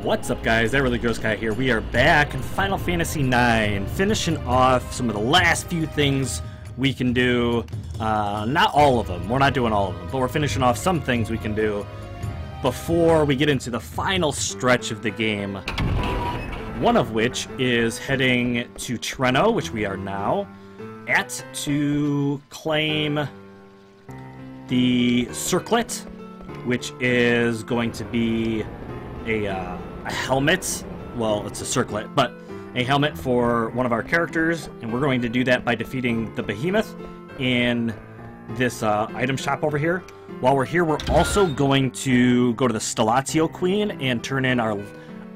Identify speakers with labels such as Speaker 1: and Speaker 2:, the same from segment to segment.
Speaker 1: What's up, guys? That Really Gross Guy here. We are back in Final Fantasy IX, finishing off some of the last few things we can do. Not all of them. We're not doing all of them, but we're finishing off some things we can do before we get into the final stretch of the game. One of which is heading to Treno, which we are now at, to claim the circlet, which is going to be a helmet. Well, it's a circlet, but a helmet for one of our characters, and we're going to do that by defeating the behemoth in this item shop over here. While we're here, we're also going to go to the Stellatio Queen and turn in our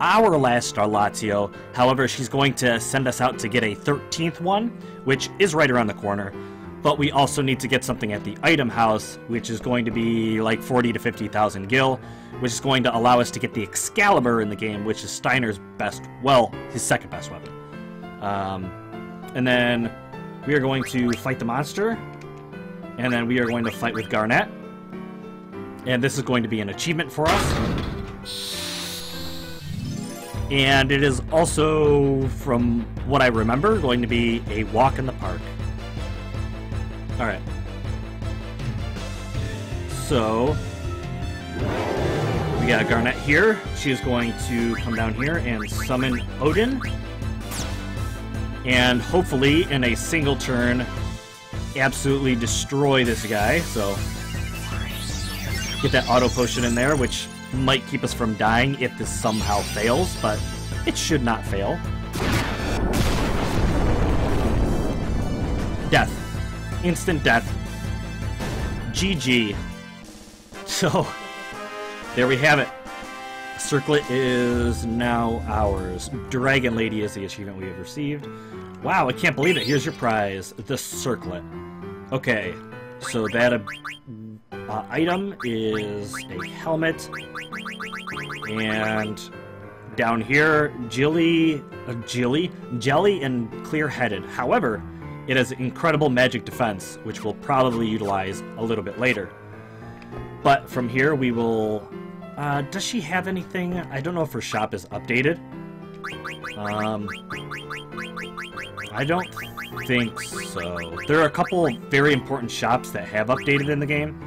Speaker 1: last Stellatio. However, she's going to send us out to get a 13th one, which is right around the corner. But we also need to get something at the item house, which is going to be like 40 to 50,000 gil, which is going to allow us to get the Excalibur in the game, which is Steiner's best, well, his second best weapon. And then we are going to fight the monster, and then we are going to fight with Garnet. And this is going to be an achievement for us. And it is also, from what I remember, going to be a walk in the park. Alright. So we got Garnet here. She is going to come down here and summon Odin. And hopefully, in a single turn, absolutely destroy this guy. So get that auto potion in there, which might keep us from dying if this somehow fails, but it should not fail. Death. Instant death. GG. So, there we have it. Circlet is now ours. Dragon Lady is the achievement we have received. Wow, I can't believe it. Here's your prize. The Circlet. Okay, so that item is a helmet. And down here, Jelly and Clear-Headed. However, it has incredible magic defense, which we'll probably utilize a little bit later. But from here, we will... does she have anything? I don't know if her shop is updated. I don't think so. There are a couple very important shops that have updated in the game,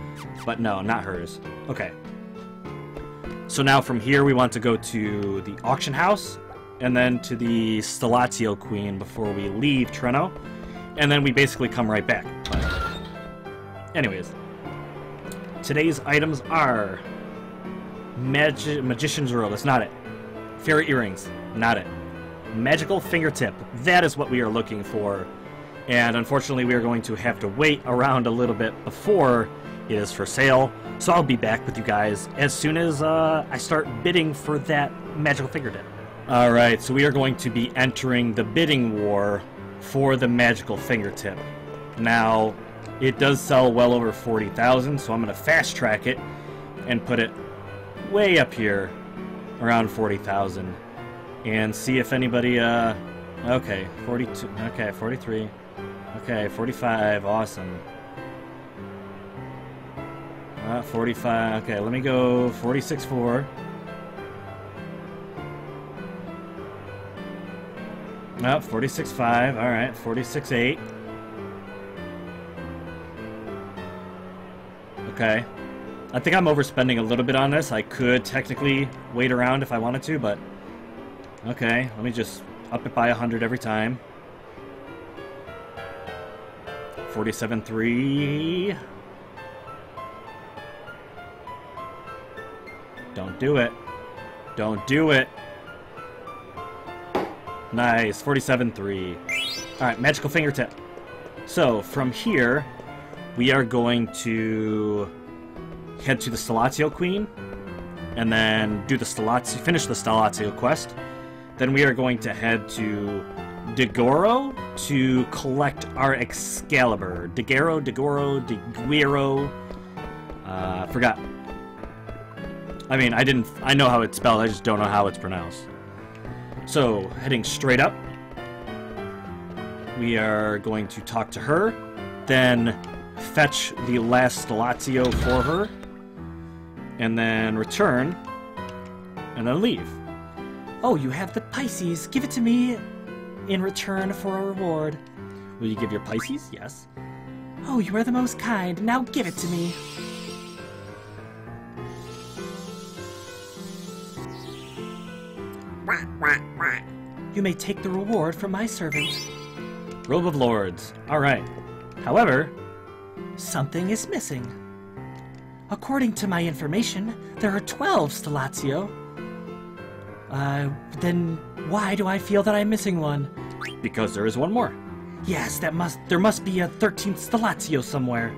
Speaker 1: but no, not hers. Okay. So now from here, we want to go to the auction house, and then to the Stellatio Queen before we leave Treno. And then we basically come right back. But anyways, today's items are Magician's Robe, that's not it. Fairy Earrings, not it. Magical Fingertip, that is what we are looking for. And unfortunately, we are going to have to wait around a little bit before it is for sale. So I'll be back with you guys as soon as I start bidding for that Magical Fingertip. Alright, so we are going to be entering the bidding war for the Magical Fingertip. Now, it does sell well over 40,000, so I'm going to fast track it and put it way up here, around 40,000, and see if anybody, okay, 42, okay, 43, okay, 45, awesome. 45, okay, let me go 46.4. Oh, 46.5, alright, 46.8. Okay. I think I'm overspending a little bit on this. I could technically wait around if I wanted to, but... Okay, let me just up it by 100 every time. 47.3. Don't do it. Don't do it. Nice, 47.3. Alright, Magical Fingertip. So, from here, we are going to head to the Stellatio Queen, and then do the finish the Stellatio quest. Then we are going to head to Degoro to collect our Excalibur. Degoro, forgot. I mean, I know how it's spelled, I just don't know how it's pronounced. So, heading straight up, we are going to talk to her, then fetch the last Stellatio for her, and then return, and then leave. Oh, you have the Pisces. Give it to me in return for a reward. Will you give your Pisces? Yes. Oh, you are the most kind. Now give it to me. You may take the reward from my servant. Robe of Lords. Alright. However, something is missing. According to my information, there are 12 Stellatio. Then why do I feel that I'm missing one? Because there is one more. Yes, there must be a 13th Stellatio somewhere.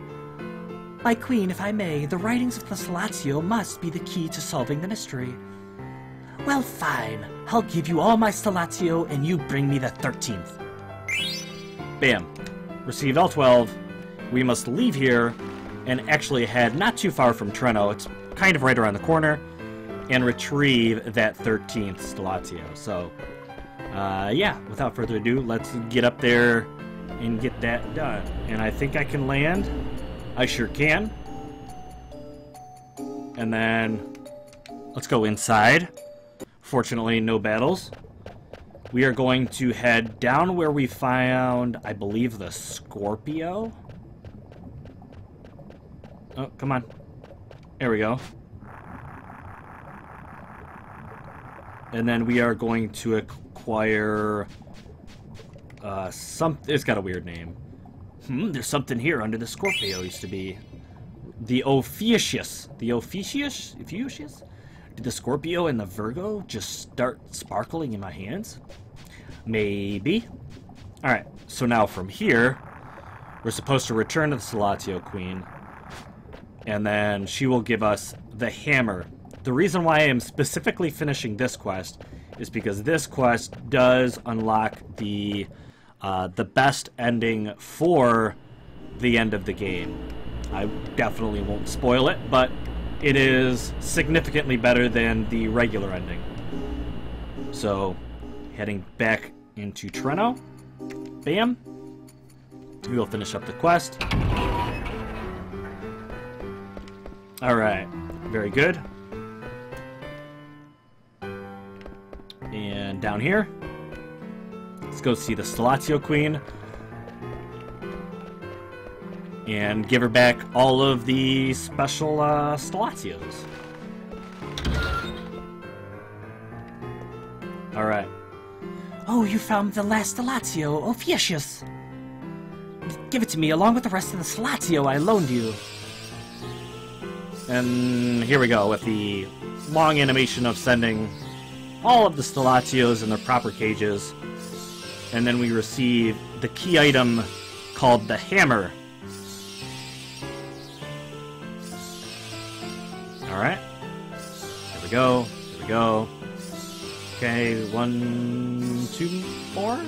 Speaker 1: My queen, if I may, the writings of the Stellatio must be the key to solving the mystery. Well, fine. I'll give you all my Stellatio, and you bring me the 13th. Bam. Received all 12. We must leave here and actually head not too far from Treno. It's kind of right around the corner. And retrieve that 13th Stellatio. So, yeah, without further ado, let's get up there and get that done. And I think I can land. I sure can. And then let's go inside. Fortunately, no battles. We are going to head down where we found, I believe, the Scorpio. Oh, come on. There we go. And then we are going to acquire it's got a weird name. There's something here under the Scorpio used to be. The Ophiuchus. The Ophiuchus? Ophiuchus? Did the Scorpio and the Virgo just start sparkling in my hands? Maybe. Alright, so now from here, we're supposed to return to the Stellatio Queen. And then she will give us the hammer. The reason why I am specifically finishing this quest is because this quest does unlock the best ending for the end of the game. I definitely won't spoil it, but it is significantly better than the regular ending. So, heading back into Treno. Bam. We will finish up the quest. Alright, very good. And down here, let's go see the Stellatio Queen. And give her back all of the special Stellatios. Alright. Oh, you found the last Stellatio, Ophiuchus. Give it to me along with the rest of the Stellatio I loaned you. And here we go with the long animation of sending all of the Stellatios in their proper cages. And then we receive the key item called the hammer. Alright. There we go. There we go. Okay, 1, 2, 4,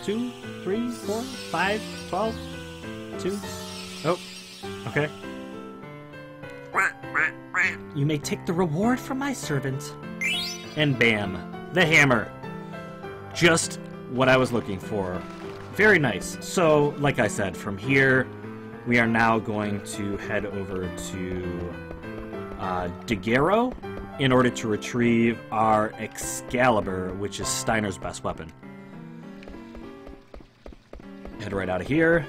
Speaker 1: 2, 3, 4, 5, 12, 2. Oh, okay. You may take the reward from my servant. And bam, the hammer. Just what I was looking for. Very nice. So, like I said, from here, we are now going to head over to Daguerreau in order to retrieve our Excalibur, which is Steiner's best weapon. Head right out of here.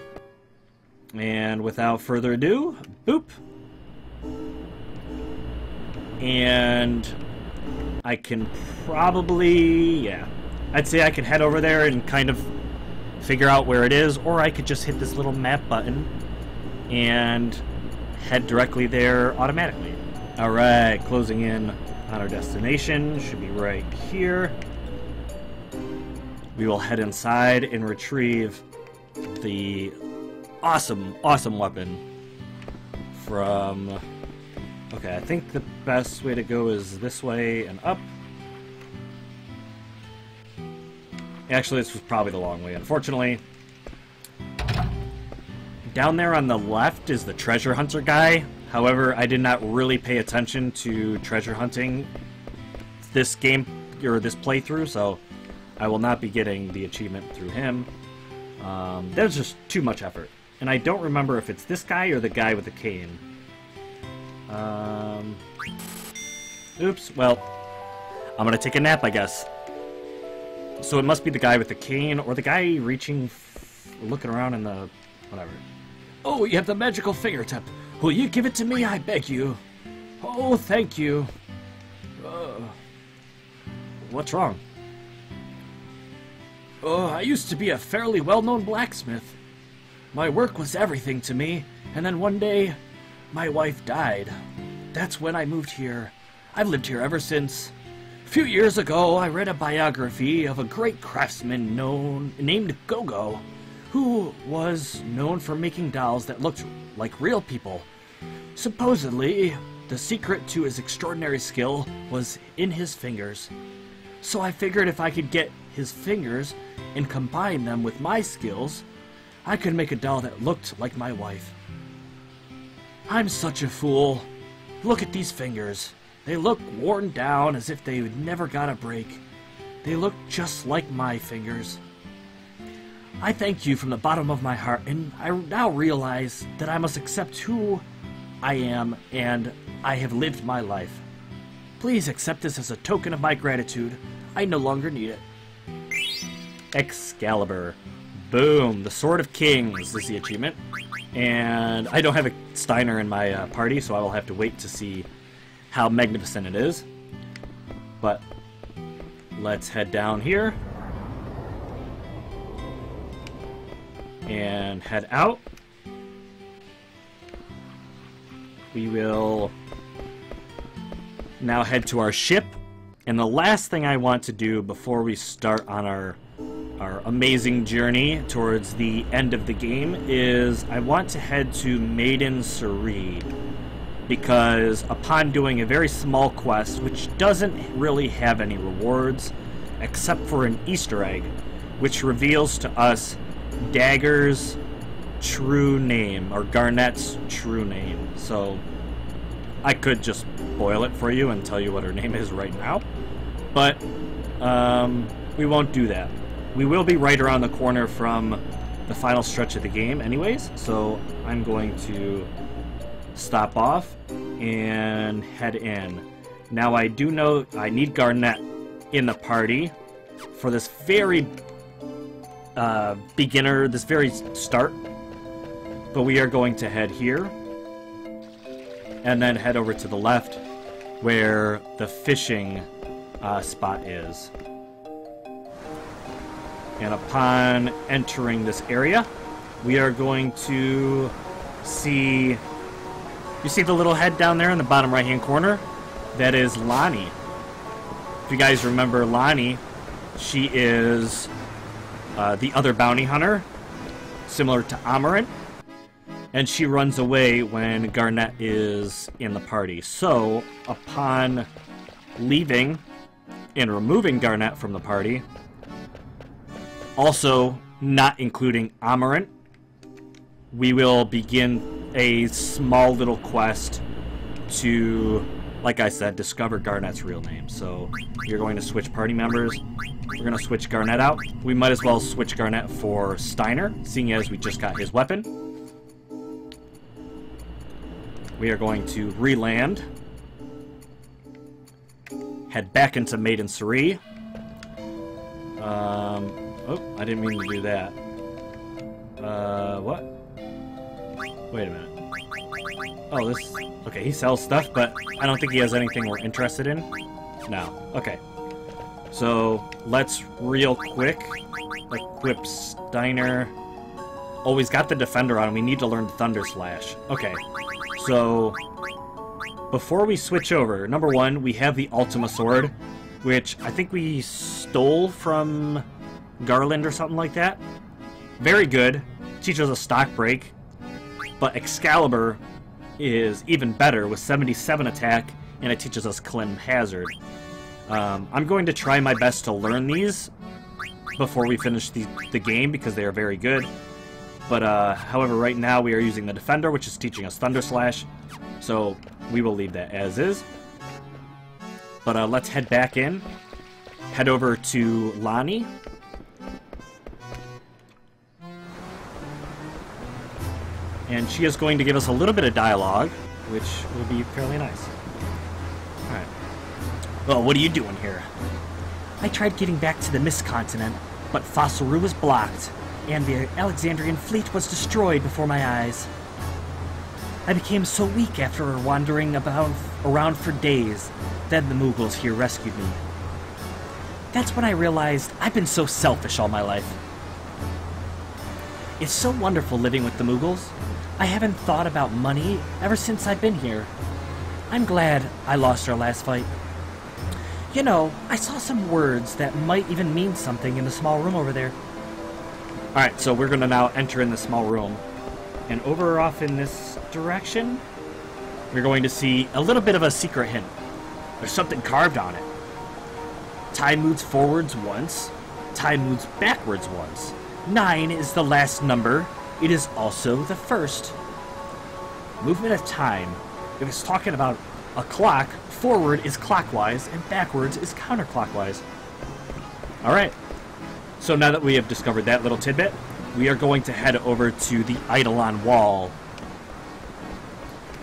Speaker 1: And without further ado, boop. And I can probably, yeah, I'd say I can head over there and kind of figure out where it is, or I could just hit this little map button and head directly there automatically. Alright, closing in on our destination, should be right here. We will head inside and retrieve the awesome, awesome weapon from... Okay, I think the best way to go is this way and up. Actually, this was probably the long way, unfortunately. Down there on the left is the treasure hunter guy. However, I did not really pay attention to treasure hunting this game, or this playthrough, so I will not be getting the achievement through him. There's just too much effort. And I don't remember if it's this guy or the guy with the cane. Oops, well, I'm gonna take a nap, I guess. So it must be the guy with the cane, or the guy reaching, looking around in the, whatever. Oh, you have the magical fingertip. Will you give it to me, I beg you? Oh, thank you. What's wrong? Oh, I used to be a fairly well-known blacksmith. My work was everything to me, and then one day, my wife died. That's when I moved here. I've lived here ever since. A few years ago, I read a biography of a great craftsman named Go-Go, who was known for making dolls that looked like real people. Supposedly, the secret to his extraordinary skill was in his fingers. So I figured if I could get his fingers and combine them with my skills, I could make a doll that looked like my wife. I'm such a fool. Look at these fingers. They look worn down as if they never got a break. They look just like my fingers. I thank you from the bottom of my heart, and I now realize that I must accept who I am, and I have lived my life. Please accept this as a token of my gratitude. I no longer need it. Excalibur. Boom. The Sword of Kings is the achievement. And I don't have a Steiner in my party, so I will have to wait to see how magnificent it is. But let's head down here. And head out. We will now head to our ship. And the last thing I want to do before we start on our amazing journey towards the end of the game is I want to head to Maiden Suri, because upon doing a very small quest, which doesn't really have any rewards except for an Easter egg, which reveals to us Dagger's true name, or Garnet's true name. So I could just spoil it for you and tell you what her name is right now, but we won't do that. We will be right around the corner from the final stretch of the game anyways, so I'm going to stop off and head in. Now I do know I need Garnet in the party for this very beginner, this very start, but we are going to head here and then head over to the left where the fishing spot is. And upon entering this area, we are going to see... You see the little head down there in the bottom right-hand corner? That is Lonnie. If you guys remember Lonnie, she is the other bounty hunter, similar to Amarant. And she runs away when Garnet is in the party. So, upon leaving and removing Garnet from the party, also not including Amarant, we will begin a small little quest to, like I said, discover Garnet's real name. So you're going to switch party members. We're going to switch Garnet out. We might as well switch Garnet for Steiner, seeing as we just got his weapon. We are going to re-land, head back into Maiden Suri. Oh, I didn't mean to do that. What? Wait a minute. Oh, this... Okay, he sells stuff, but I don't think he has anything we're interested in. No. Okay. So, let's real quick equip Steiner. Oh, he's got the Defender on. We need to learn Thunder Slash. Okay. So, before we switch over, number one, we have the Ultima Sword, which I think we stole from Garland or something like that. Very good. Teaches a stock break. But Excalibur is even better with 77 attack, and it teaches us Clem Hazard. I'm going to try my best to learn these before we finish the game, because they are very good. But, however, right now we are using the Defender, which is teaching us Thunder Slash. So, we will leave that as is. But, let's head back in. Head over to Lonnie. And she is going to give us a little bit of dialogue, which will be fairly nice. Alright. Well, what are you doing here? I tried getting back to the Mist Continent, but Fossilru was blocked, and the Alexandrian fleet was destroyed before my eyes. I became so weak after wandering around for days. Then the Mughals here rescued me. That's when I realized I've been so selfish all my life. It's so wonderful living with the Mughals. I haven't thought about money ever since I've been here. I'm glad I lost our last fight. You know, I saw some words that might even mean something in the small room over there. Alright, so we're going to now enter in the small room. And over off in this direction, we're going to see a little bit of a secret hint. There's something carved on it. Time moves forwards once. Time moves backwards once. 9 is the last number. It is also the first. Movement of time. If it's talking about a clock, forward is clockwise and backwards is counterclockwise. Alright. So now that we have discovered that little tidbit, we are going to head over to the Eidolon Wall.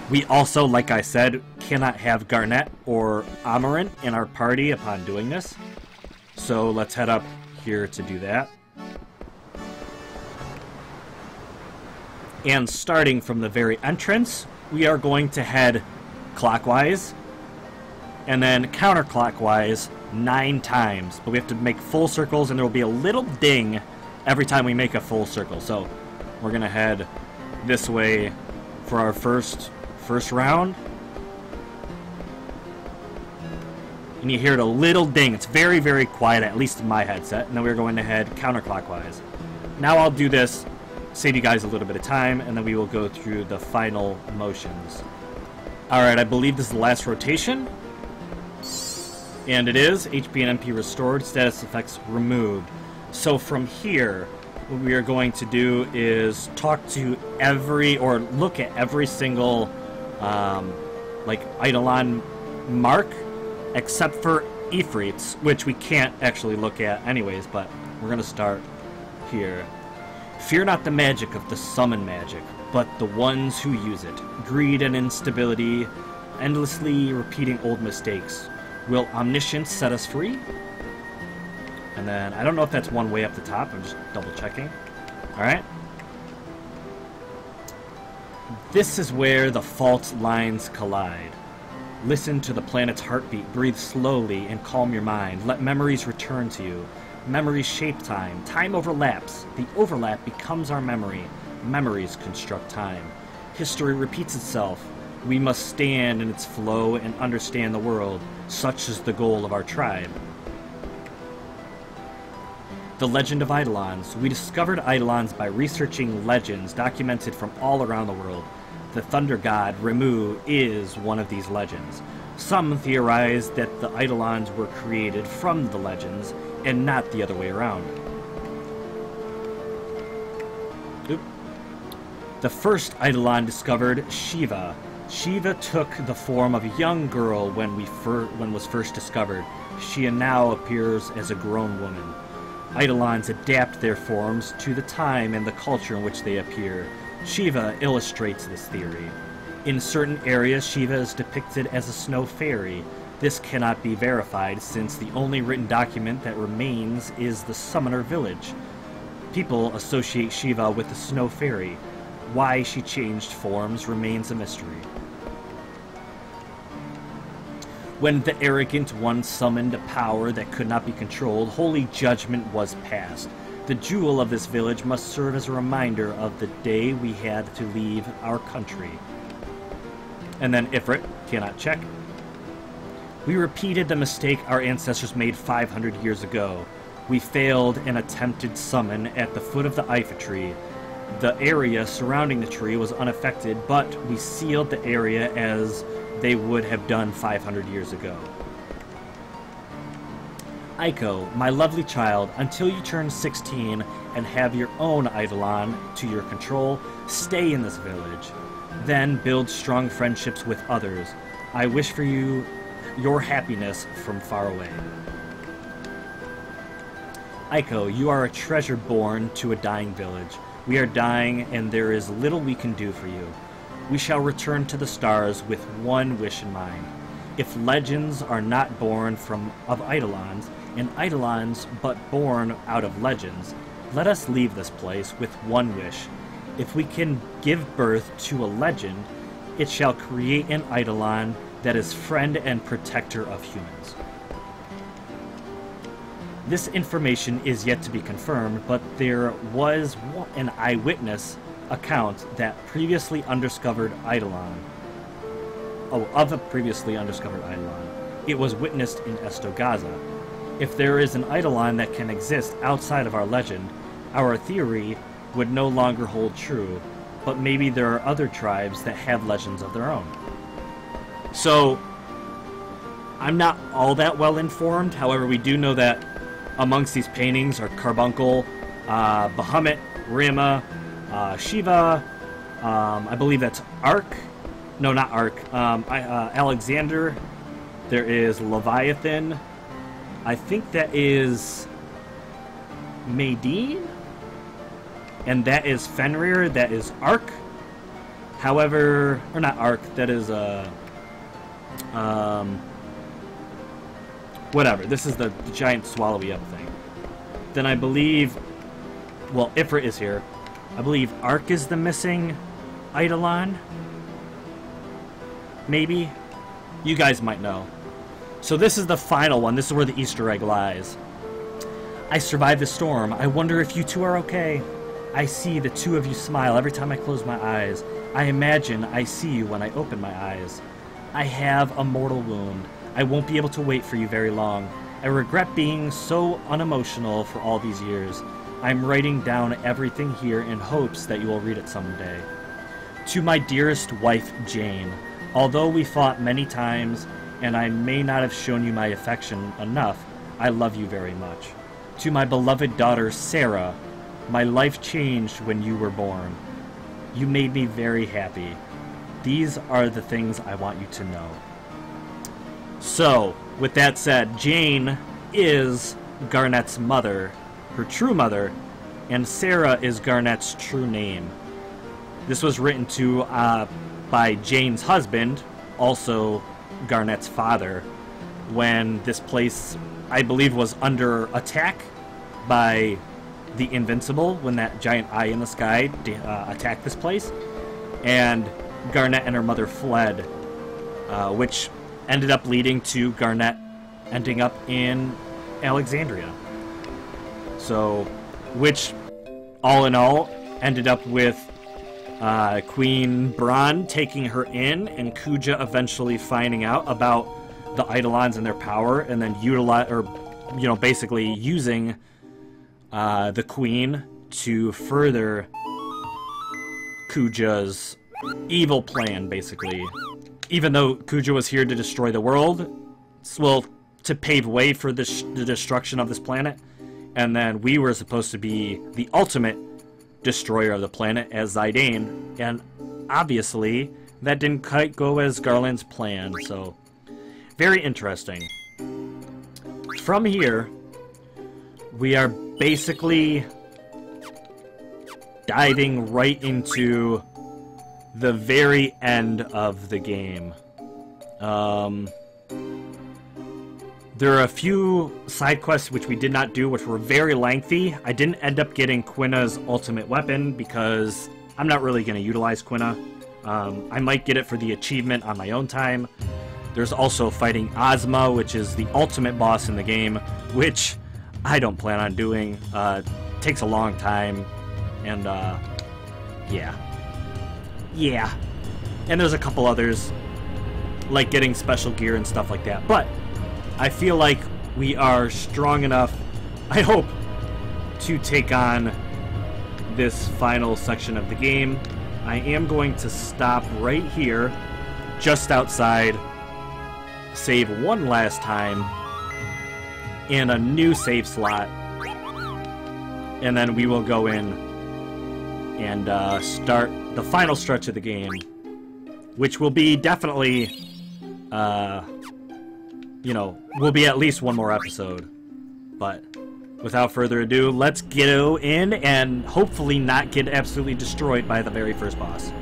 Speaker 1: We also, like I said, cannot have Garnet or Amarant in our party upon doing this. So let's head up here to do that. And starting from the very entrance, we are going to head clockwise and then counterclockwise 9 times. But we have to make full circles, and there will be a little ding every time we make a full circle. So we're going to head this way for our first round. And you hear a little ding. It's very, very quiet, at least in my headset. And then we're going to head counterclockwise. Now I'll do this, save you guys a little bit of time, and then we will go through the final motions. Alright, I believe this is the last rotation. And it is. HP and MP restored, status effects removed. So from here, what we are going to do is talk to or look at every single like Eidolon mark, except for Ifrits, which we can't actually look at anyways, but we're going to start here. Fear not the magic of the summon magic, but the ones who use it. Greed and instability, endlessly repeating old mistakes. Will omniscience set us free? And then, I don't know if that's one way up the top, I'm just double checking. Alright. This is where the fault lines collide. Listen to the planet's heartbeat, breathe slowly, and calm your mind. Let memories return to you. Memories shape time. Time overlaps. The overlap becomes our memory. Memories construct time. History repeats itself. We must stand in its flow and understand the world. Such is the goal of our tribe. The Legend of Eidolons. We discovered Eidolons by researching legends documented from all around the world. The thunder god, Remu, is one of these legends. Some theorize that the Eidolons were created from the legends, and not the other way around. Oop. The first Eidolon discovered, Shiva. Shiva took the form of a young girl when was first discovered. She now appears as a grown woman. Eidolons adapt their forms to the time and the culture in which they appear. Shiva illustrates this theory. In certain areas, Shiva is depicted as a snow fairy. This cannot be verified since the only written document that remains is the Summoner Village. People associate Shiva with the snow fairy. Why she changed forms remains a mystery. When the arrogant one summoned a power that could not be controlled, holy judgment was passed. The jewel of this village must serve as a reminder of the day we had to leave our country. And then Ifrit, cannot check. We repeated the mistake our ancestors made 500 years ago. We failed an attempted summon at the foot of the Eiffel tree. The area surrounding the tree was unaffected, but we sealed the area as they would have done 500 years ago. Aiko, my lovely child, until you turn 16 and have your own Eidolon to your control, stay in this village. Then build strong friendships with others. I wish for you your happiness from far away. Aiko, you are a treasure born to a dying village. We are dying, and there is little we can do for you. We shall return to the stars with one wish in mind. If legends are not born of eidolons, and eidolons but born out of legends, let us leave this place with one wish. If we can give birth to a legend, it shall create an eidolon that is friend and protector of humans. This information is yet to be confirmed, but there was an eyewitness account that previously undiscovered eidolon. Of a previously undiscovered eidolon. It was witnessed in Estogaza. If there is an eidolon that can exist outside of our legend, our theory would no longer hold true, but maybe there are other tribes that have legends of their own. So, I'm not all that well informed, however we do know that amongst these paintings are Carbuncle, Bahamut, Rima, Shiva, I believe that's Ark. No, not Ark. Alexander. There is Leviathan. I think that is Maydeen. And that is Fenrir. That is Ark. However, or not Ark. That is whatever. This is the giant swallowy up thing. Then I believe, well, Ifrit is here. I believe Ark is the missing eidolon. Maybe? You guys might know. So this is the final one. This is where the Easter egg lies. I survived the storm. I wonder if you two are okay. I see the two of you smile every time I close my eyes. I imagine I see you when I open my eyes. I have a mortal wound. I won't be able to wait for you very long. I regret being so unemotional for all these years. I'm writing down everything here in hopes that you will read it someday. To my dearest wife, Jane. Although we fought many times, and I may not have shown you my affection enough, I love you very much. To my beloved daughter, Sarah, my life changed when you were born. You made me very happy. These are the things I want you to know. So, with that said, Jane is Garnet's mother, her true mother, and Sarah is Garnet's true name. This was written to by Jane's husband, also Garnet's father, when this place, I believe, was under attack by the Invincible, when that giant eye in the sky attacked this place, and Garnet and her mother fled, which ended up leading to Garnet ending up in Alexandria. So, which, all in all, ended up with Queen Bran taking her in, and Kuja eventually finding out about the Eidolons and their power, and then basically using the Queen to further Kuja's evil plan, basically. Even though Kuja was here to destroy the world, well, to pave way for the destruction of this planet, and then we were supposed to be the ultimate destroyer of the planet as Zidane, and obviously that didn't quite go as Garland's plan, so very interesting. From here, we are basically diving right into the very end of the game. There are a few side quests which we did not do, which were very lengthy. I didn't end up getting Quina's ultimate weapon because I'm not really going to utilize Quina. I might get it for the achievement on my own time. There's also fighting Ozma, which is the ultimate boss in the game, which I don't plan on doing. Takes a long time, and yeah. And there's a couple others, like getting special gear and stuff like that. But I feel like we are strong enough, I hope, to take on this final section of the game. I am going to stop right here, just outside, save one last time in a new save slot, and then we will go in and start the final stretch of the game, which will be definitely, will be at least one more episode. But without further ado, let's go in and hopefully not get absolutely destroyed by the very first boss.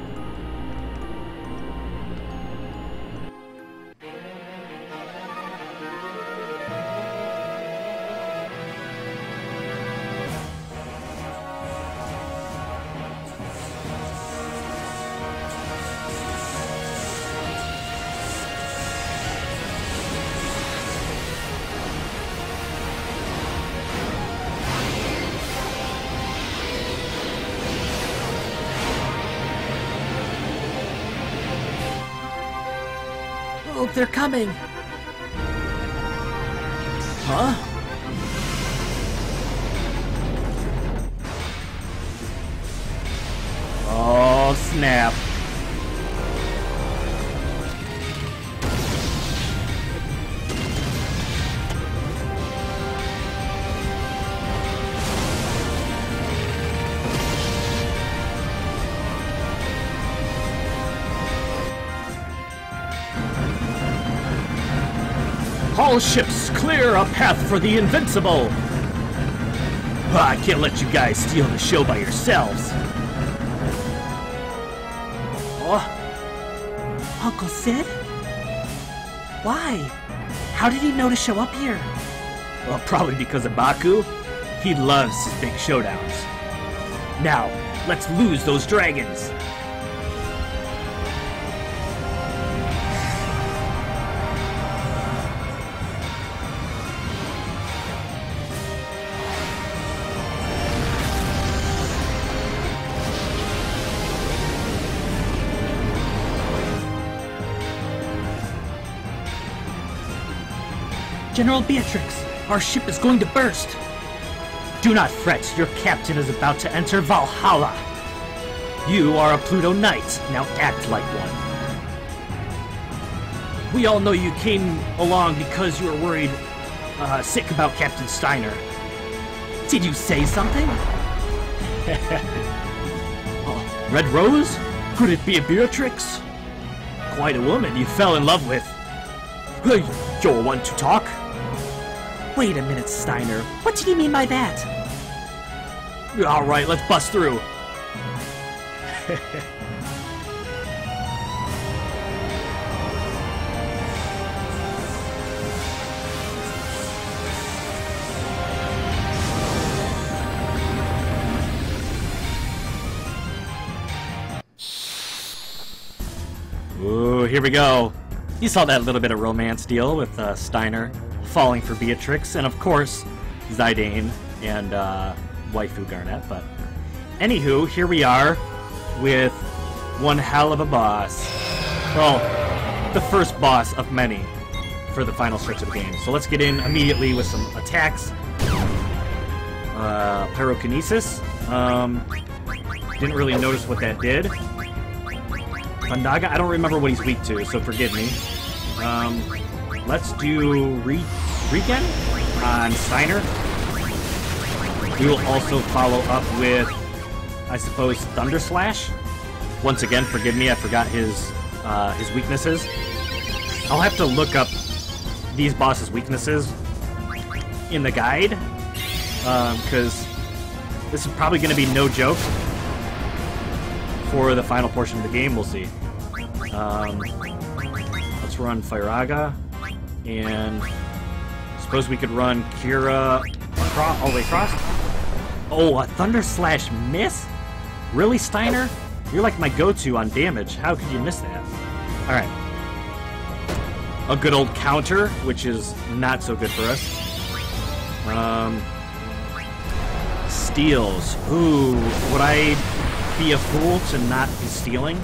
Speaker 1: they're coming! Huh? Oh, snap. All ships, clear a path for the invincible! I can't let you guys steal the show by yourselves. Oh? Uncle Sid? Why? How did he know to show up here? Well, probably because of Baku. He loves his big showdowns. Now, let's lose those dragons! General Beatrix, our ship is going to burst. Do not fret, your captain is about to enter Valhalla. You are a Pluto Knight, now act like one. We all know you came along because you were worried, sick about Captain Steiner. Did you say something? Oh, Red Rose? Could it be a Beatrix? Quite a woman you fell in love with. Hey, you'll want to talk? Wait a minute, Steiner. What did he mean by that? Alright, let's bust through. Ooh, here we go. You saw that little bit of romance deal with Steiner falling for Beatrix, and of course, Zidane and waifu Garnet. But anywho, here we are with one hell of a boss. Well, the first boss of many for the final stretch of the game. So let's get in immediately with some attacks. Pyrokinesis. Didn't really notice what that did. Fandaga, I don't remember what he's weak to, so forgive me. Let's do Regen on Steiner. We will also follow up with, I suppose, Thunder Slash. Once again, forgive me, I forgot his weaknesses. I'll have to look up these bosses' weaknesses in the guide, because this is probably going to be no joke for the final portion of the game. We'll see. Let's run Firaga, and I suppose we could run Kira all the way across. Oh, a Thunder Slash miss? Really, Steiner? You're like my go-to on damage. How could you miss that? Alright. A good old counter, which is not so good for us. Steals. Ooh, would I be a fool to not be stealing?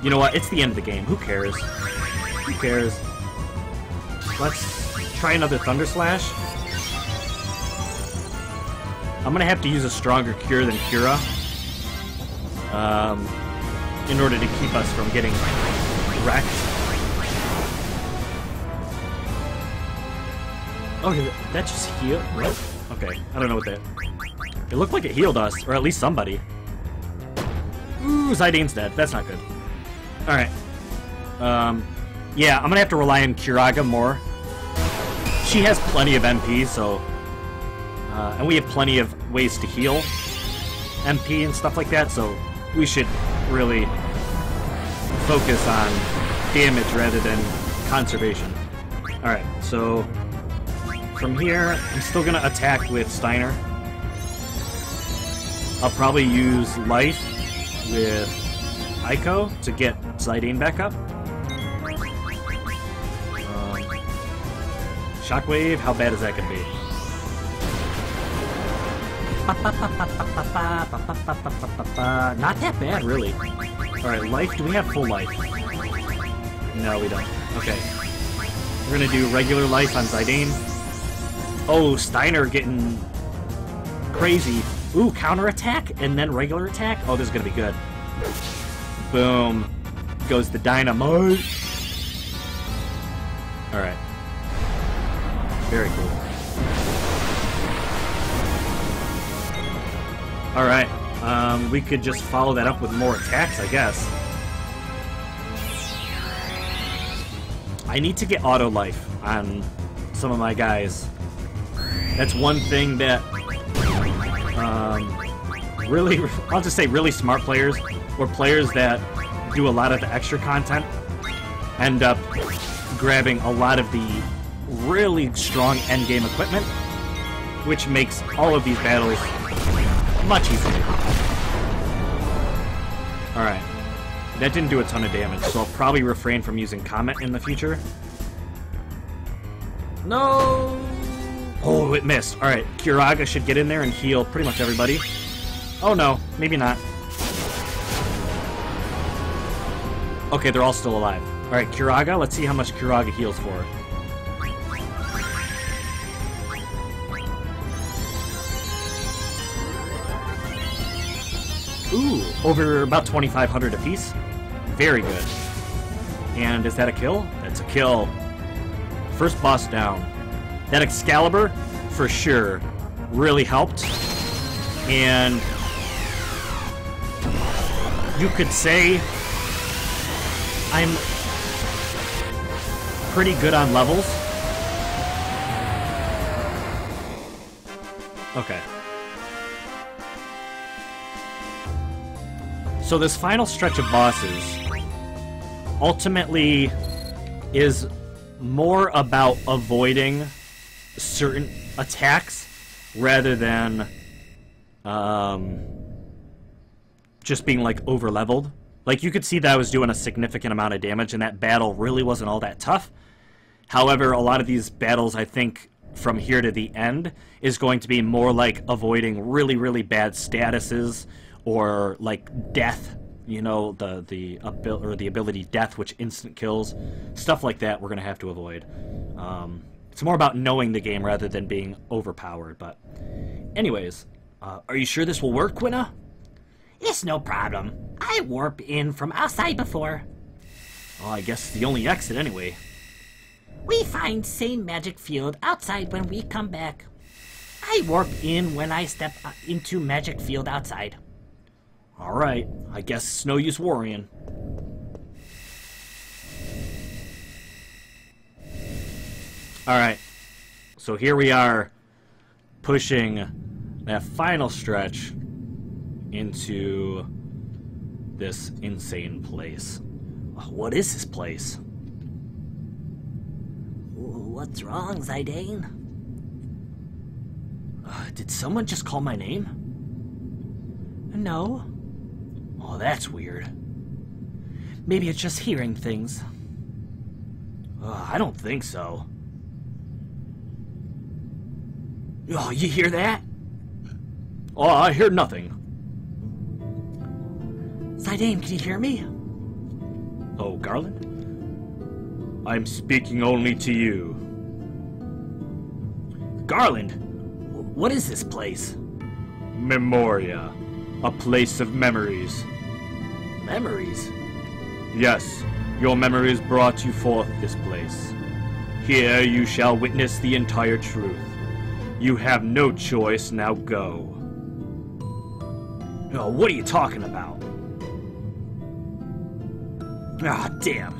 Speaker 1: You know what? It's the end of the game. Who cares? Who cares? Let's try another Thunder Slash. I'm gonna have to use a stronger cure than Kira in order to keep us from getting wrecked. Oh, did that just heal? What? Okay, I don't know what that... It looked like it healed us, or at least somebody. Ooh, Zidane's dead. That's not good. Alright. Yeah, I'm gonna have to rely on Kiraga more. She has plenty of MP, so... and we have plenty of ways to heal MP and stuff like that, so we should really focus on damage rather than conservation. Alright, so... From here, I'm still gonna attack with Steiner. I'll probably use Life with Aiko to get Zidane back up. Shockwave, how bad is that gonna be? Not that bad, really. Alright, Life, do we have full life? No, we don't. Okay. We're gonna do regular life on Zidane. Oh, Steiner getting crazy. Ooh, counterattack and then regular attack? Oh, this is gonna be good. Boom. Goes the dynamite. Alright. Very cool. Alright. We could just follow that up with more attacks, I guess. I need to get auto life on some of my guys. That's one thing that really, I'll just say really smart players, or players that do a lot of the extra content, end up grabbing a lot of the really strong endgame equipment, which makes all of these battles much easier. Alright. That didn't do a ton of damage, so I'll probably refrain from using Comet in the future. No! Oh, it missed. Alright, Kiraga should get in there and heal pretty much everybody. Oh no, maybe not. Okay, they're all still alive. Alright, Kiraga, let's see how much Kiraga heals for. Ooh, over about 2,500 apiece. Very good. And is that a kill? That's a kill. First boss down. That Excalibur, for sure, really helped. And you could say I'm pretty good on levels. Okay. So this final stretch of bosses ultimately is more about avoiding certain attacks rather than just being like over leveled. Like you could see that I was doing a significant amount of damage and that battle really wasn't all that tough. However, a lot of these battles, I think, from here to the end is going to be more like avoiding really, really bad statuses or like death, you know, the ability death, which instant kills, stuff like that. We're gonna have to avoid. It's more about knowing the game rather than being overpowered. But, anyways, are you sure this will work, Quina?
Speaker 2: It's no problem. I warped in from outside before.
Speaker 1: Oh, I guess the only exit anyway.
Speaker 2: We find same magic field outside when we come back. I warp in when I step into magic field outside.
Speaker 1: Alright, I guess it's no use worrying. Alright, so here we are, pushing that final stretch into this insane place. What is this place?
Speaker 2: What's wrong, Zidane?
Speaker 1: Did someone just call my name?
Speaker 2: No.
Speaker 1: Oh, that's weird.
Speaker 2: Maybe it's just hearing things.
Speaker 1: I don't think so. Oh, you hear that? Oh, I hear nothing.
Speaker 2: Zidane, can you hear me?
Speaker 1: Oh, Garland? I'm speaking only to you. Garland, what is this place? Memoria, a place of memories.
Speaker 2: Memories?
Speaker 1: Yes, your memories brought you forth this place. Here you shall witness the entire truth. You have no choice, now go. Oh, what are you talking about? Ah, damn.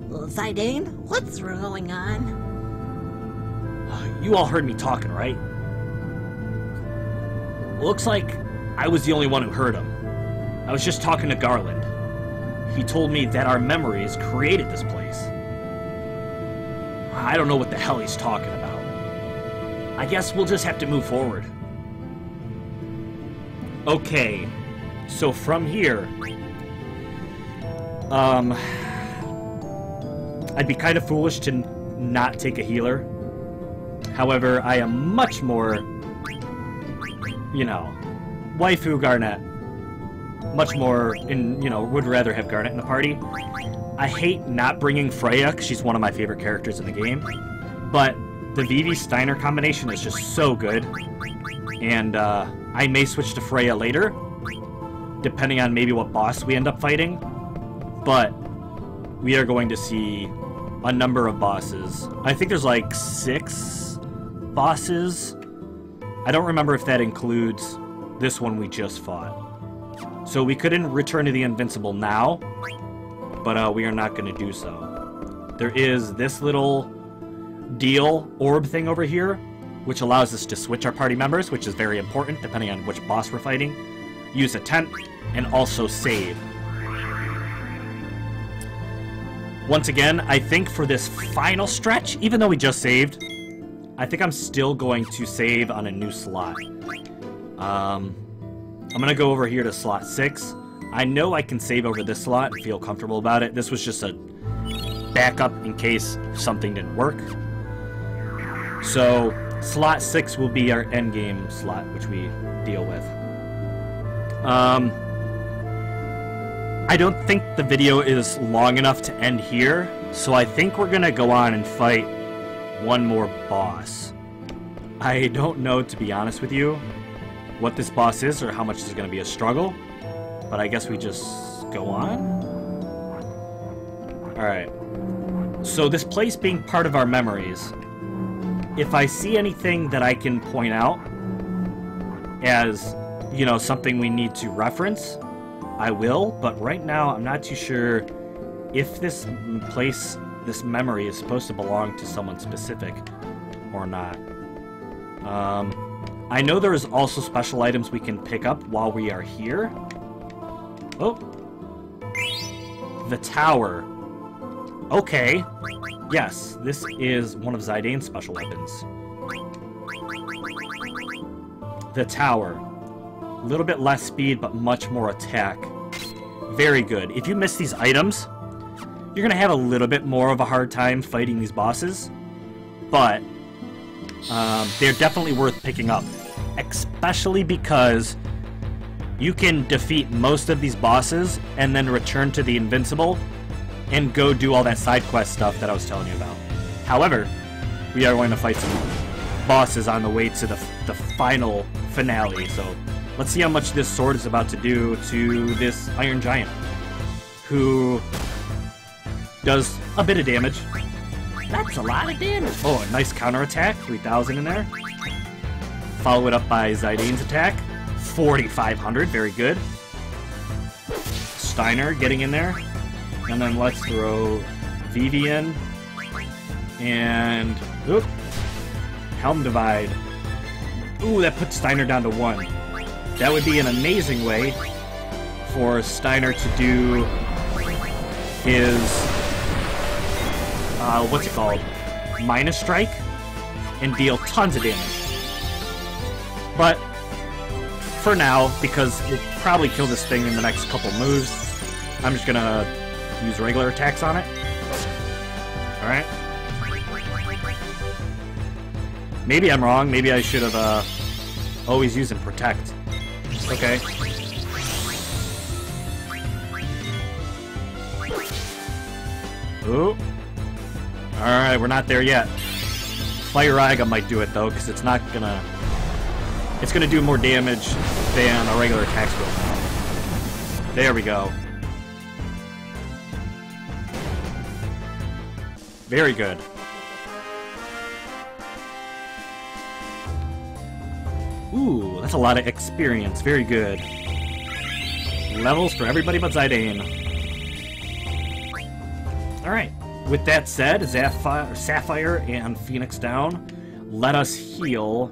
Speaker 2: Zidane, what's going on?
Speaker 1: You all heard me talking, right? Looks like I was the only one who heard him. I was just talking to Garland. He told me that our memories created this place. I don't know what the hell he's talking about. I guess we'll just have to move forward. Okay, so from here, I'd be kind of foolish to not take a healer. However, I am much more, you know, waifu Garnet. Much more would rather have Garnet in the party. I hate not bringing Freya, because she's one of my favorite characters in the game. But the Vivi Steiner combination is just so good. And I may switch to Freya later, depending on maybe what boss we end up fighting. But we are going to see a number of bosses. I think there's like 6 bosses. I don't remember if that includes this one we just fought. So we couldn't return to the Invincible now, but we are not going to do so. There is this little deal orb thing over here, which allows us to switch our party members, which is very important depending on which boss we're fighting. Use a tent, and also save. Once again, I think for this final stretch, even though we just saved, I think I'm still going to save on a new slot. I'm going to go over here to slot 6. I know I can save over this slot and feel comfortable about it. This was just a backup in case something didn't work. So, slot 6 will be our endgame slot, which we deal with. I don't think the video is long enough to end here, so I think we're going to go on and fight one more boss. I don't know, to be honest with you, what this boss is or how much this is going to be a struggle, but I guess we just go on. Alright, so this place being part of our memories, if I see anything that I can point out as, you know, something we need to reference, I will, but right now I'm not too sure if this place, this memory is supposed to belong to someone specific or not. I know there is also special items we can pick up while we are here. Oh. The tower. Okay. Yes, this is one of Zydane's special weapons. The tower. A little bit less speed, but much more attack. Very good. If you miss these items, you're going to have a little bit more of a hard time fighting these bosses. But they're definitely worth picking up. Especially because you can defeat most of these bosses and then return to the Invincible and go do all that side quest stuff that I was telling you about. However, we are going to fight some bosses on the way to the final finale, so let's see how much this sword is about to do to this Iron Giant, who does a bit of damage.
Speaker 2: That's a lot of damage.
Speaker 1: Oh, a nice counterattack, 3,000 in there. Follow it up by Zydane's attack, 4,500, very good. Steiner getting in there. And then let's throw Vivi in. And, oop, Helm Divide. Ooh, that puts Steiner down to 1. That would be an amazing way for Steiner to do his, what's it called? Minus Strike, and deal tons of damage. But, for now, because we'll probably kill this thing in the next couple moves, I'm just gonna use regular attacks on it. Alright. Maybe I'm wrong. Maybe I should have always used and Protect. Okay. Ooh. Alright, we're not there yet. Fire Aiga might do it though, because it's not gonna... It's gonna do more damage than a regular attack skill. There we go. Very good. Ooh, that's a lot of experience. Very good. Levels for everybody but Zidane. Alright. With that said, Sapphire and Phoenix down. Let us heal.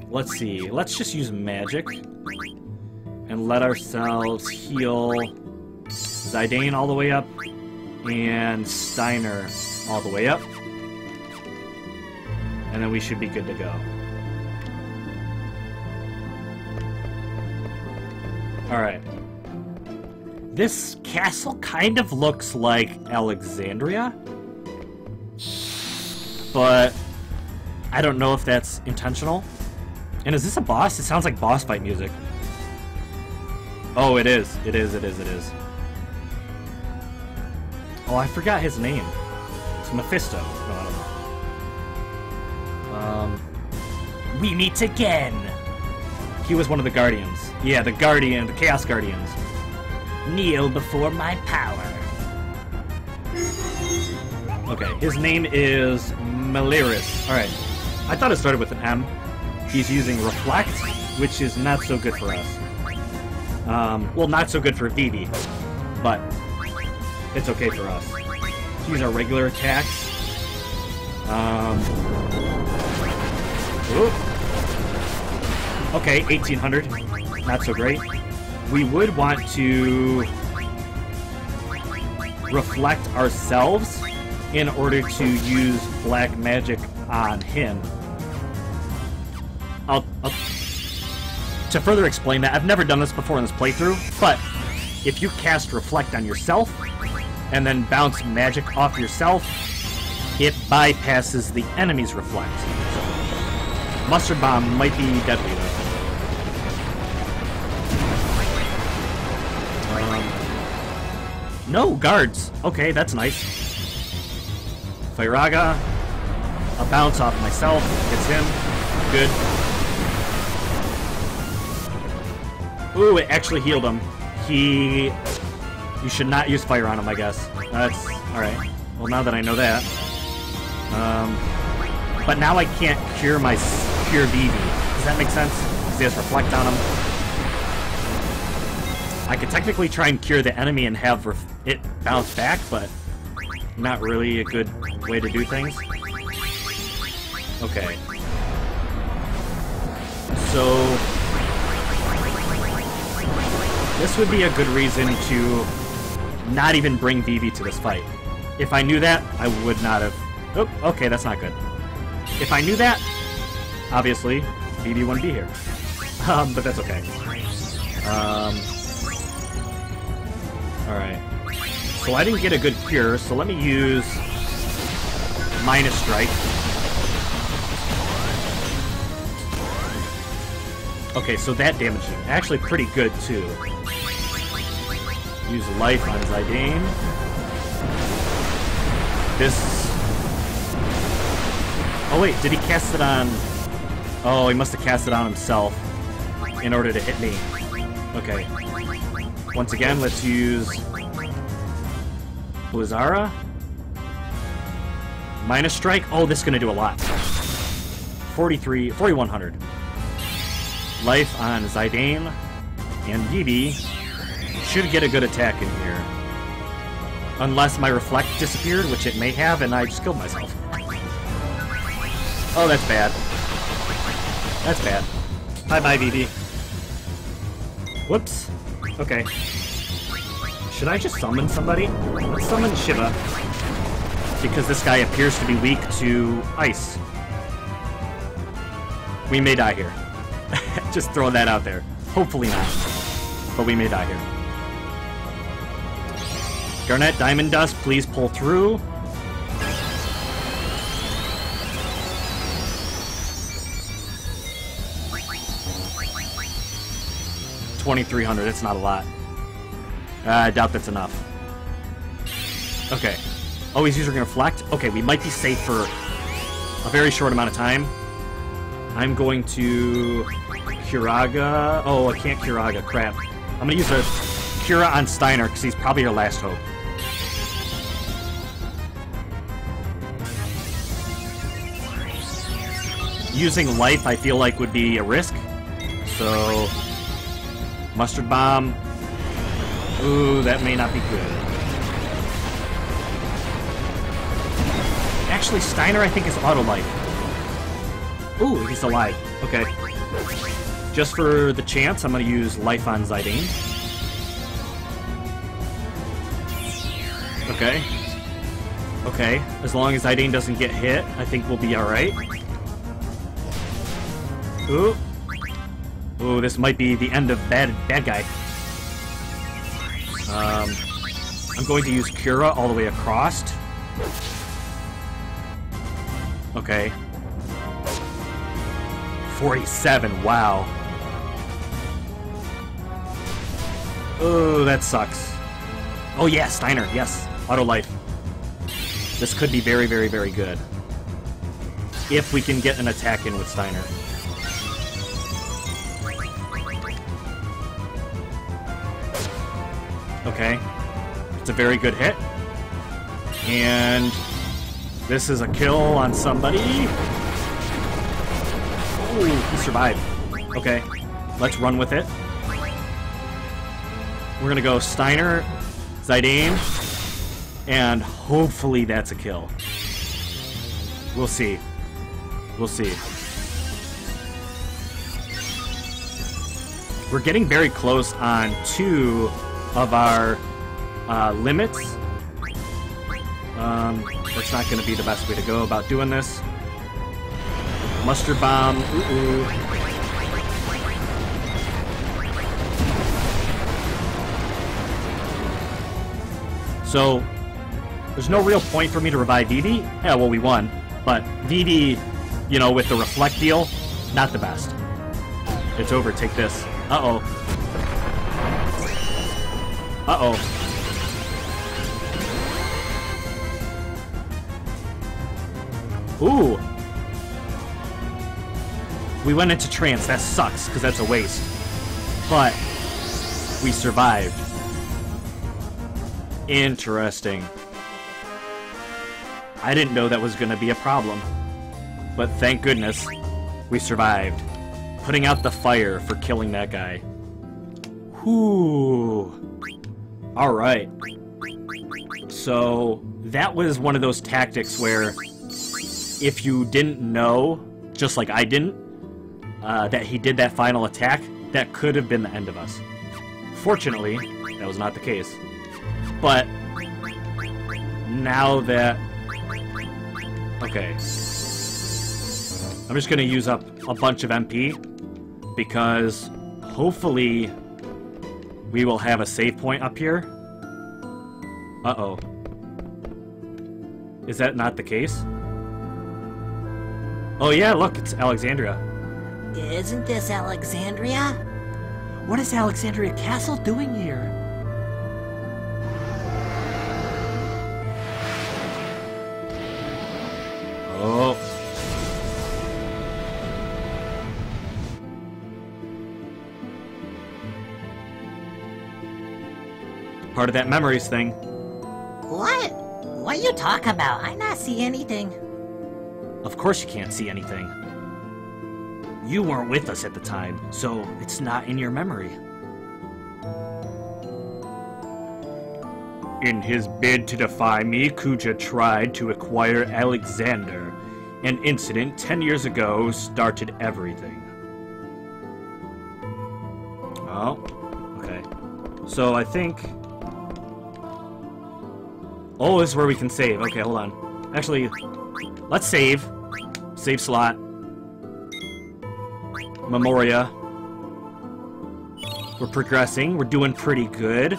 Speaker 1: Let's see. Let's just use magic. And let ourselves heal Zidane all the way up. And Steiner all the way up. And then we should be good to go. Alright. This castle kind of looks like Alexandria. But I don't know if that's intentional. And is this a boss? It sounds like boss fight music. Oh, it is. It is, it is, it is. Oh, I forgot his name. It's Mephisto. No, I don't know.
Speaker 2: We meet again.
Speaker 1: He was one of the Guardians. Yeah, the Guardian, the Chaos Guardians.
Speaker 2: Kneel before my power.
Speaker 1: Okay, his name is Meliris. Alright. I thought it started with an M. He's using Reflect, which is not so good for us. Well, not so good for Vivi, but it's okay for us. Use our regular attacks. Ooh. Okay, 1800. Not so great. We would want to reflect ourselves in order to use black magic on him. To further explain that, I've never done this before in this playthrough, but if you cast Reflect on yourself and then bounce magic off yourself, it bypasses the enemy's Reflect. So, Mustard Bomb might be deadly, though. No guards! Okay, that's nice. Firaga. A bounce off myself. Hits him. Good. Ooh, it actually healed him. You should not use fire on him, I guess. That's... alright. Well, now that I know that. But now I can't cure Vivi. Does that make sense? Because he has Reflect on him. I could technically try and cure the enemy and have it bounce back, but not really a good way to do things. Okay. So... this would be a good reason to not even bring Vivi to this fight. If I knew that, I would not have... oh, okay, that's not good. If I knew that, obviously, Vivi wouldn't be here. But that's okay. Alright. So I didn't get a good cure, so let me use Minus Strike. Okay, so that damaged him. Actually pretty good, too. Use Life on Zidane. This... oh wait, did he cast it on... oh, he must have cast it on himself in order to hit me. Okay. Once again, let's use Blizzara. Minus Strike. Oh, this is going to do a lot. 4,100. Life on Zidane and Vivi should get a good attack in here. Unless my Reflect disappeared, which it may have, and I just killed myself. Oh, that's bad. That's bad. Bye-bye, Vivi. Whoops. Okay. Should I just summon somebody? Let's summon Shiva. Because this guy appears to be weak to ice. We may die here. Just throwing that out there. Hopefully not. But we may die here. Garnet, Diamond Dust, please pull through. $2,300, it's not a lot. I doubt that's enough. Okay. Oh, he's using Reflect? Okay, we might be safe for a very short amount of time. I'm going to... Curaga... oh, I can't Curaga. Crap. I'm going to use a Cura on Steiner, because he's probably our last hope. Using Life, I feel like, would be a risk. So... Mustard Bomb. Ooh, that may not be good. Actually, Steiner, I think, is auto-life. Ooh, he's alive. Okay. Just for the chance, I'm going to use Life on Zidane. Okay. Okay. As long as Zidane doesn't get hit, I think we'll be alright. Ooh. Ooh, this might be the end of bad guy. I'm going to use Cura all the way across. Okay. 47, wow. Oh, that sucks. Oh yeah, Steiner, yes. Auto life. This could be very, very, very good. If we can get an attack in with Steiner. Okay. It's a very good hit. And this is a kill on somebody. Oh, he survived. Okay. Let's run with it. We're gonna go Steiner, Zidane, and hopefully that's a kill. We'll see. We'll see. We're getting very close on 2 of our limits. That's not going to be the best way to go about doing this. Mustard bomb. Ooh. So, there's no real point for me to revive Vivi. Yeah, well, we won. But Vivi, you know, with the reflect deal, not the best. It's over. Take this. Uh-oh. Uh-oh. Ooh. We went into trance. That sucks, because that's a waste. But we survived. Interesting. I didn't know that was going to be a problem. But thank goodness we survived. Putting out the fire for killing that guy. Whew. Alright. So, that was one of those tactics where if you didn't know, just like I didn't, that he did that final attack, that could have been the end of us. Fortunately, that was not the case. But now that... Okay. I'm just going to use up a bunch of MP because hopefully we will have a save point up here. Uh-oh. Is that not the case? Oh yeah, look, it's Alexandria.
Speaker 2: Isn't this Alexandria? What is Alexandria Castle doing here?
Speaker 1: Oh. Part of that memories thing.
Speaker 2: What? What you talk about? I not see anything.
Speaker 1: Of course you can't see anything. You weren't with us at the time, so it's not in your memory. In his bid to defy me, Kuja tried to acquire Alexander. An incident 10 years ago started everything. Oh, okay. So I think... Oh, this is where we can save. Okay, hold on. Actually, let's save. Save slot. Memoria. We're progressing. We're doing pretty good.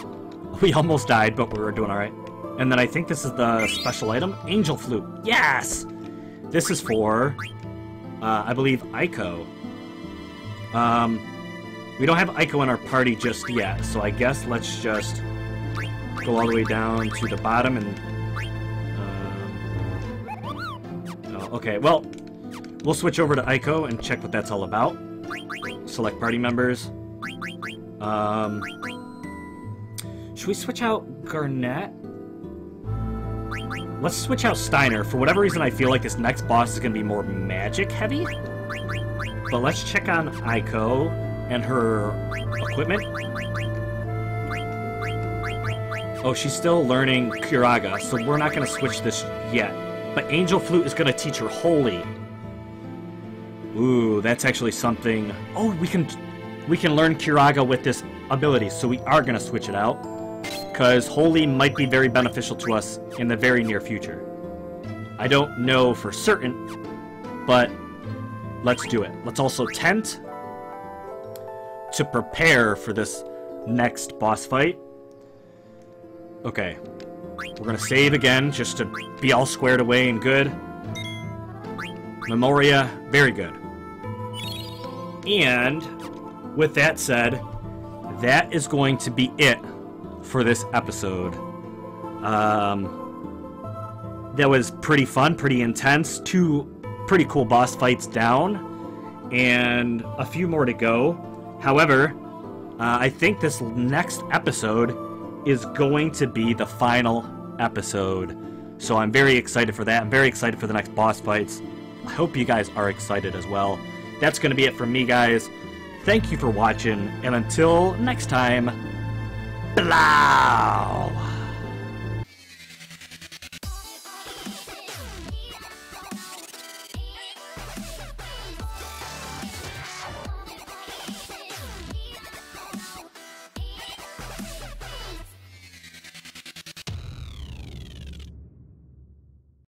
Speaker 1: We almost died, but we're doing alright. And then I think this is the special item. Angel Flute. Yes! This is for, I believe, Aiko. We don't have Aiko in our party just yet, so I guess let's just go all the way down to the bottom and... oh, okay, well, we'll switch over to Aiko and check what that's all about. Select party members. Should we switch out Garnet? Let's switch out Steiner. For whatever reason, I feel like this next boss is going to be more magic heavy. But let's check on Aiko and her equipment. Oh, she's still learning Kiraga, so we're not going to switch this yet. But Angel Flute is going to teach her Holy. Ooh, that's actually something... Oh, we can learn Kiraga with this ability, so we are going to switch it out. Because Holy might be very beneficial to us in the very near future. I don't know for certain, but let's do it. Let's also tent to prepare for this next boss fight. Okay. We're going to save again just to be all squared away and good. Memoria, very good. And with that said, that is going to be it for this episode. That was pretty fun, pretty intense. 2 pretty cool boss fights down, and a few more to go. However, I think this next episode is going to be the final episode. So I'm very excited for that. I'm very excited for the next boss fights. I hope you guys are excited as well. That's going to be it from me, guys. Thank you for watching, and until next time, blow!